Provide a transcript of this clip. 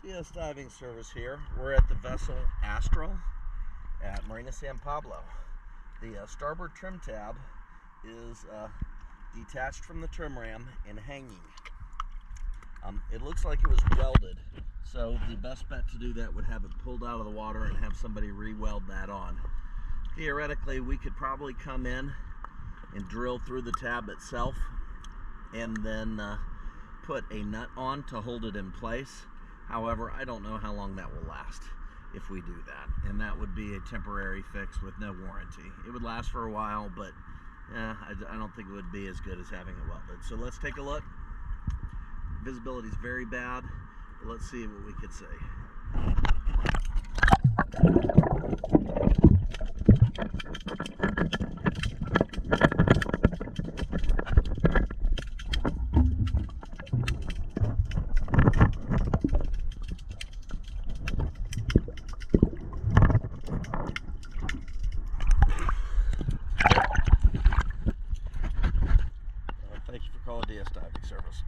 DS Diving Service here. We're at the vessel Astral at Marina San Pablo. The starboard trim tab is detached from the trim ram and hanging. It looks like it was welded, so the best bet to do that would have it pulled out of the water and have somebody re-weld that on. Theoretically, we could probably come in and drill through the tab itself and then put a nut on to hold it in place. However, I don't know how long that will last if we do that, and that would be a temporary fix with no warranty. It would last for a while, but I don't think it would be as good as having it welded. So let's take a look. Visibility is very bad, but let's see what we could see. Thank you for calling DS Diving Service.